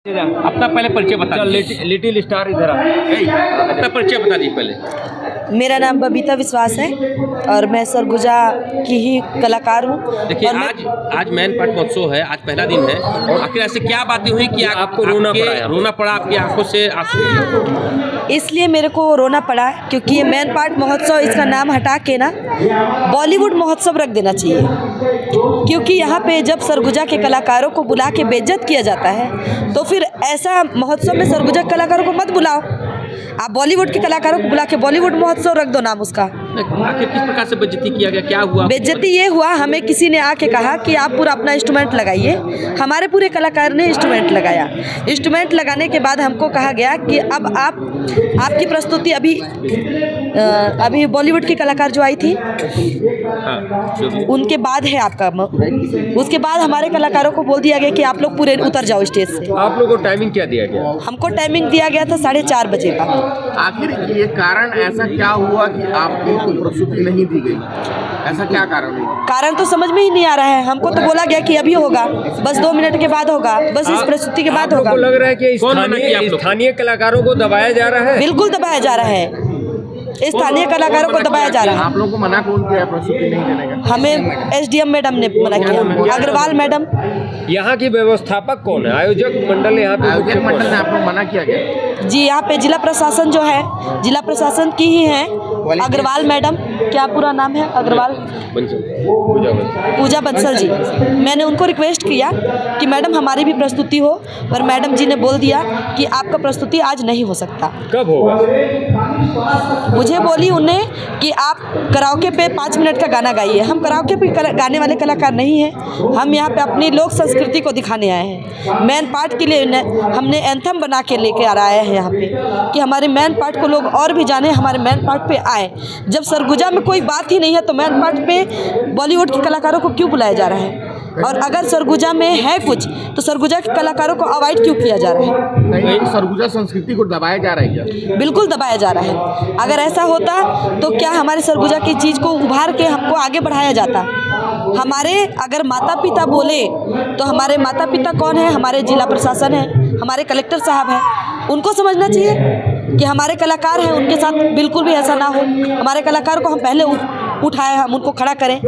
अपना पहले परिचय बता। लिटिल स्टार इधर अपना परिचय बता दीजिए पहले। मेरा नाम बबीता विश्वास है और मैं सरगुजा की ही कलाकार हूँ। देखिए आज मैन पाट महोत्सव है, आज पहला दिन है। आखिर ऐसे क्या बातें हुई कि आपको रोना पड़ा आपकी आंखों से आंसू? इसलिए मेरे को रोना पड़ा क्योंकि ये मैन पाट महोत्सव, इसका नाम हटा के ना बॉलीवुड महोत्सव रख देना चाहिए। क्योंकि यहाँ पे जब सरगुजा के कलाकारों को बुला के बेइज्जत किया जाता है तो फिर ऐसा महोत्सव में सरगुजा के कलाकारों को मत बुलाओ। आप बॉलीवुड के कलाकारों को बुला के बॉलीवुड महोत्सव रख दो नाम उसका। आखिर किस प्रकार से बेइज्जती किया गया, क्या हुआ? बेइज्जती ये हुआ, हमें किसी ने आके कहा कि आप पूरा अपना इंस्ट्रूमेंट लगाइए। हमारे पूरे कलाकार ने इंस्ट्रूमेंट लगाया। इंस्ट्रूमेंट लगाने के बाद हमको कहा गया कि अब आपकी प्रस्तुति अभी बॉलीवुड की कलाकार जो आई थी उनके बाद है आपका। उसके बाद हमारे कलाकारों को बोल दिया गया कि आप लोग पूरे उतर जाओ स्टेज से। आप लोगों को टाइमिंग क्या दिया गया? हमको टाइमिंग दिया गया था 4:30 बजे का। आखिर ये कारण ऐसा क्या हुआ कि आपको कोई प्रस्तुति नहीं दी गई? ऐसा क्या कारण हुआ? कारण तो समझ में ही नहीं आ रहा है। हमको तो बोला गया कि अभी होगा, बस 2 मिनट के बाद होगा, बस इस प्रस्तुति के बाद होगा। आपको लग रहा है कि स्थानीय कलाकारों को दबाया जा रहा है? बिल्कुल दबाया जा रहा है, स्थानीय कलाकारों को दबाया जा रहा है। आप लोगों को मना कौन किया प्रस्तुति नहीं देने का? हमें SDM मैडम ने मना किया, अग्रवाल मैडम। यहाँ की व्यवस्थापक कौन है? आयोजक मंडल यहाँ पे? आयोजक मंडल ने आप लोग मना किया गया? जी, यहाँ पे जिला प्रशासन जो है, जिला प्रशासन की ही है अग्रवाल मैडम। क्या पूरा नाम है? अग्रवाल पूजा बंसल जी। मैंने उनको रिक्वेस्ट किया कि मैडम हमारी भी प्रस्तुति हो, पर मैडम जी ने बोल दिया कि आपका प्रस्तुति आज नहीं हो सकता। कब होगा? मुझे बोली उन्हें कि आप कराओके पे 5 मिनट का गाना गाइए। हम कराओके पे गाने वाले कलाकार नहीं हैं। हम यहाँ पे अपनी लोक संस्कृति को दिखाने आए हैं। मैन पार्ट के लिए हमने एंथम बना के लेके आ रहा है यहाँ पे कि हमारे मैन पार्ट को लोग और भी जाने, हमारे मैन पार्ट पे आए। जब सरगुजा में कोई बात ही नहीं है तो मैन पार्ट पे बॉलीवुड के कलाकारों को क्यों बुलाया जा रहा है? और अगर सरगुजा में है कुछ तो सरगुजा के कलाकारों को अवॉइड क्यों किया जा रहा है? नहीं, सरगुजा संस्कृति को दबाया जा रहा है क्या? बिल्कुल दबाया जा रहा है। अगर ऐसा होता तो क्या हमारे सरगुजा की चीज़ को उभार के हमको आगे बढ़ाया जाता? हमारे अगर माता पिता बोले तो हमारे माता पिता कौन है? हमारे जिला प्रशासन है, हमारे कलेक्टर साहब हैं। उनको समझना चाहिए कि हमारे कलाकार हैं, उनके साथ बिल्कुल भी ऐसा ना हो। हमारे कलाकार को हम पहले उठाए, हम उनको खड़ा करें,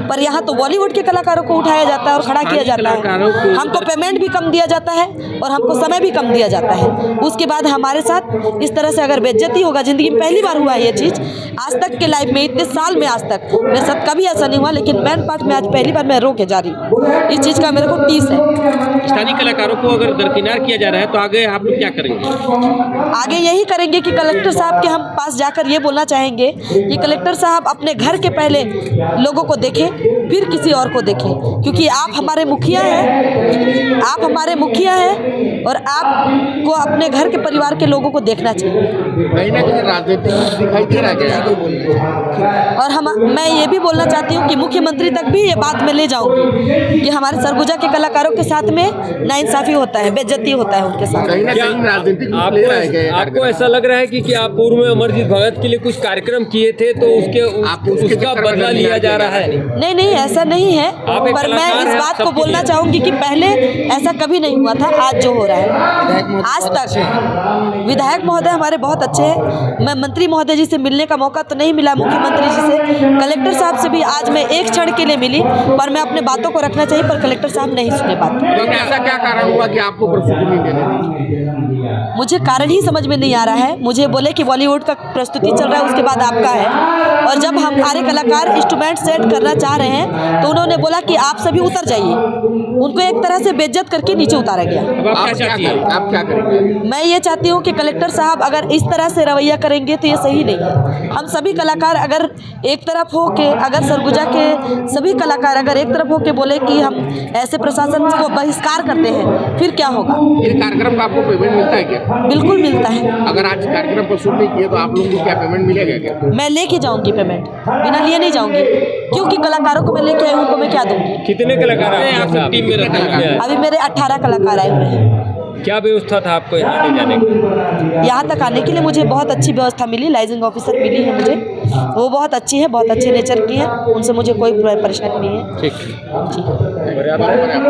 पर यहाँ तो बॉलीवुड के कलाकारों को उठाया जाता है और खड़ा किया जाता है। हमको पेमेंट भी कम दिया जाता है और हमको समय भी कम दिया जाता है। उसके बाद हमारे साथ इस तरह से अगर बेइज्जती होगा, ज़िंदगी में पहली बार हुआ है ये चीज़। आज तक के लाइफ में, इतने साल में आज तक मेरे साथ कभी ऐसा नहीं हुआ, लेकिन मैन पार्ट में आज पहली बार मैं रो के जा रही हूँ। इस चीज़ का मेरे को टीस है। स्थानीय कलाकारों को अगर दरकिनार किया जा रहा है तो आगे आप लोग क्या करेंगे? आगे यही करेंगे कि कलेक्टर साहब के हम पास जाकर ये बोलना चाहेंगे कि कलेक्टर साहब अपने घर के पहले लोगों को देखें, फिर किसी और को देखें। क्योंकि आप हमारे मुखिया हैं, आप हमारे मुखिया हैं और आपको अपने घर के परिवार के लोगों को देखना चाहिए। कहीं ना कहीं राजनीति दिखाई दे रहा है। और मैं ये भी बोलना चाहती हूँ कि मुख्यमंत्री तक भी ये बात मैं ले जाऊँगी कि हमारे सरगुजा के कलाकारों के साथ में नाइंसाफ़ी होता है, बेइज्जती होता है उनके साथ। कहीं ना कहीं राजनीतिक आपको ऐसा लग रहा है कि आप पूर्व में अमरजीत भगत के लिए कुछ कार्यक्रम किए थे तो उसका बदला लिया जा रहा है? नहीं, ऐसा नहीं है, पर मैं इस बात को बोलना चाहूँगी कि पहले ऐसा कभी नहीं हुआ था। आज जो हो रहा है, आज तक विधायक महोदय हमारे बहुत अच्छे हैं। मैं मंत्री महोदय जी से मिलने का मौका तो नहीं मिला, मुख्यमंत्री जी से, कलेक्टर साहब से भी आज मैं एक क्षण के लिए मिली, पर मैं अपने बातों को रखना चाहिए, पर कलेक्टर साहब नहीं सुने बात। ऐसा क्या कारण हुआ कि आपको प्रस्तुति नहीं देने दी? मुझे कारण ही समझ में नहीं आ रहा है। मुझे बोले कि बॉलीवुड का प्रस्तुति चल रहा है, उसके बाद आपका है, और जब हमारे कलाकार इंस्ट्रूमेंट सेट करना चाह रहे हैं तो उन्होंने बोला कि आप सभी उतर जाइए। उनको एक तरह से बेइज्जत करके नीचे उतारा गया। आप क्या करेंगे? मैं ये चाहती हूँ कि कलेक्टर साहब अगर इस तरह से रवैया करेंगे तो ये सही नहीं है। हम सभी कलाकार अगर एक तरफ हो के, अगर सरगुजा के सभी कलाकार अगर एक तरफ हो के बोले कि हम ऐसे प्रशासन को बहिष्कार करते हैं, फिर क्या होगा? ये कार्यक्रम का आपको पेमेंट मिलता है क्या? बिल्कुल मिलता है। अगर आज कार्यक्रम प्रस्तुत नहीं किए तो आप लोगों को क्या पेमेंट मिलेगा क्या? मैं लेके जाऊंगी पेमेंट, बिना लिए नहीं जाऊंगी, क्योंकि कलाकारों को मैं लेके आई हूँ, उनको मैं क्या दूंगी? कितने कलाकार टीम में रहते हैं? अभी मेरे 18 कलाकार आए हुए हैं। क्या व्यवस्था था आपको यहाँ ले जाने की? यहाँ तक आने के लिए मुझे बहुत अच्छी व्यवस्था मिली। लाइजिंग ऑफिसर मिली है मुझे, वो बहुत अच्छी है, बहुत अच्छे नेचर की है, उनसे मुझे कोई परेशानी नहीं है। ठीक।